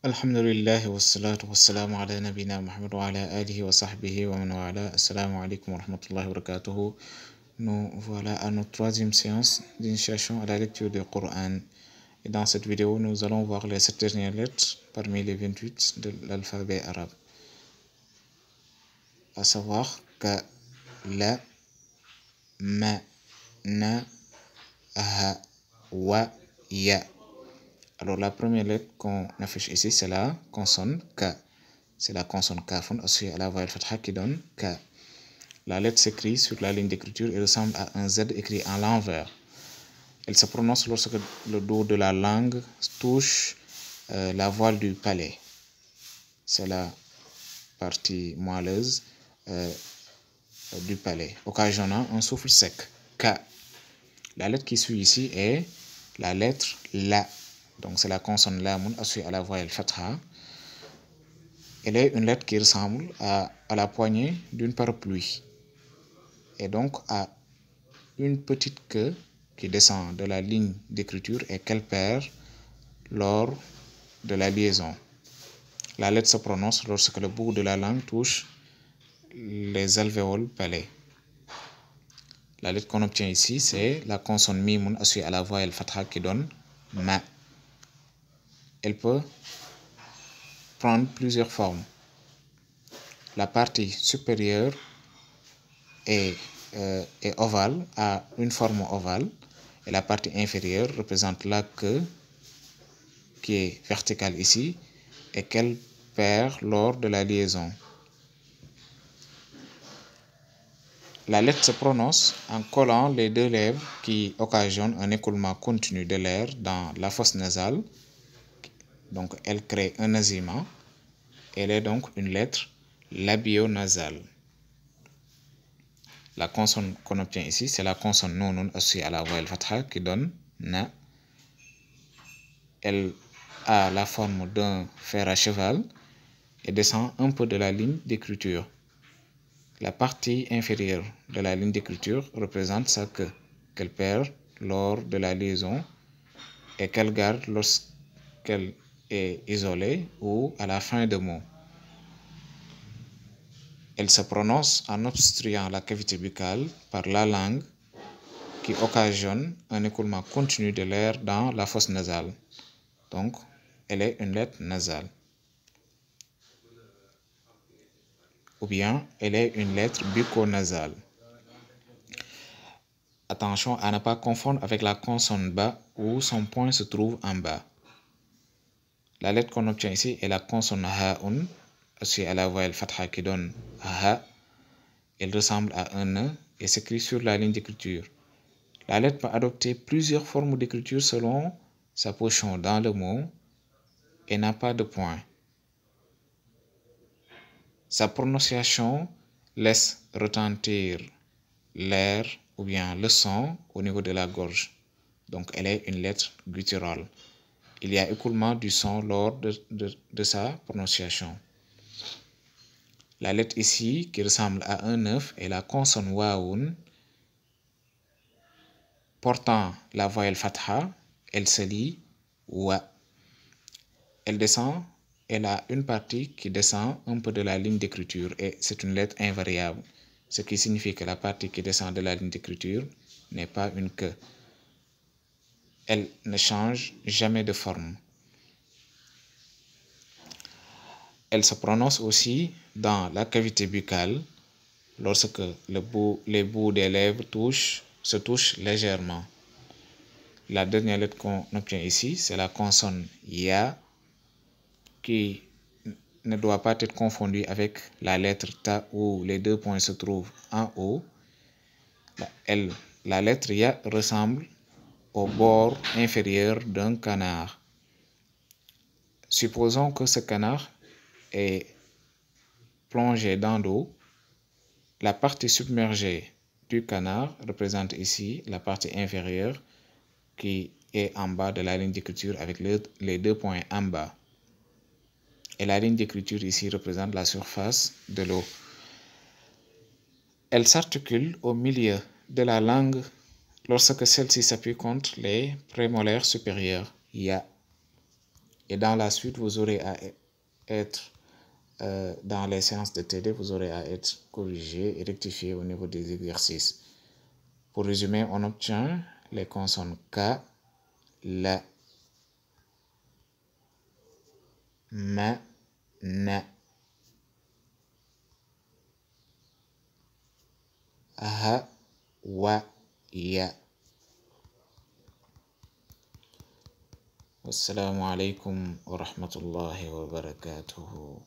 Alhamdulillah wa salatu wa salamu ala nabina Muhammad wa ala alihi wa sahbihi wa man wala. Assalamu alaikum wa rahmatullahi wa barakatuhu. Nous voilà à notre troisième séance d'initiation à la lecture du Coran. Et dans cette vidéo, nous allons voir les 7 dernières lettres parmi les 28 de l'alphabet arabe. À savoir ka, la, ma, na, ha, wa, ya. Alors la première lettre qu'on affiche ici, c'est la consonne K. C'est la consonne kafun associée à la voyelle fatha qui donne K. La lettre s'écrit sur la ligne d'écriture et ressemble à un Z écrit en l'envers. Elle se prononce lorsque le dos de la langue touche la voile du palais. C'est la partie moelleuse du palais, occasionnant un souffle sec. K. La lettre qui suit ici est la lettre La. Donc c'est la consonne lamoun associée à la voyelle fatha. Elle est une lettre qui ressemble à la poignée d'une parapluie. Et donc à une petite queue qui descend de la ligne d'écriture et qu'elle perd lors de la liaison. La lettre se prononce lorsque le bout de la langue touche les alvéoles palais. La lettre qu'on obtient ici, c'est la consonne mimoun associée à la voyelle fatha qui donne ma. Elle peut prendre plusieurs formes. La partie supérieure est ovale, a une forme ovale, et la partie inférieure représente la queue qui est verticale ici et qu'elle perd lors de la liaison. La lettre se prononce en collant les deux lèvres qui occasionnent un écoulement continu de l'air dans la fosse nasale. Donc elle crée un nasillement. Elle est donc une lettre labio-nasale. La consonne qu'on obtient ici, c'est la consonne noun associée à la voyelle fatha qui donne na. Elle a la forme d'un fer à cheval et descend un peu de la ligne d'écriture. La partie inférieure de la ligne d'écriture représente sa queue, qu'elle perd lors de la liaison et qu'elle garde lorsqu'elle est isolée ou à la fin de mot. Elle se prononce en obstruant la cavité buccale par la langue qui occasionne un écoulement continu de l'air dans la fosse nasale. Donc, elle est une lettre nasale. Ou bien, elle est une lettre bucco-nasale. Attention à ne pas confondre avec la consonne ba où son point se trouve en bas. La lettre qu'on obtient ici est la consonne ha'un associée à la voyelle fatha qui donne ha. Elle ressemble à un E et s'écrit sur la ligne d'écriture. La lettre peut adopter plusieurs formes d'écriture selon sa position dans le mot et n'a pas de point. Sa prononciation laisse retentir l'air ou bien le son au niveau de la gorge. Donc elle est une lettre gutturale. Il y a écoulement du son lors de sa prononciation. La lettre ici qui ressemble à un œuf est la consonne waoun portant la voyelle fatha. Elle se lit wa. Elle a une partie qui descend un peu de la ligne d'écriture et c'est une lettre invariable, ce qui signifie que la partie qui descend de la ligne d'écriture n'est pas une queue. Elle ne change jamais de forme. Elle se prononce aussi dans la cavité buccale lorsque les bouts des lèvres se touchent légèrement. La dernière lettre qu'on obtient ici, c'est la consonne ya qui ne doit pas être confondue avec la lettre ta où les deux points se trouvent en haut. La lettre ya ressemble au bord inférieur d'un canard. Supposons que ce canard est plongé dans l'eau. La partie submergée du canard représente ici la partie inférieure qui est en bas de la ligne d'écriture avec les deux points en bas. Et la ligne d'écriture ici représente la surface de l'eau. Elle s'articule au milieu de la langue lorsque celle-ci s'appuie contre les prémolaires supérieurs. Ya. Et dans la suite, vous aurez à être, dans les séances de TD, vous aurez à être corrigé et rectifié au niveau des exercices. Pour résumer, on obtient les consonnes K, L, M, N, H, W, Y. Wassalamu alaikum wa rahmatullahi wa barakatuhu.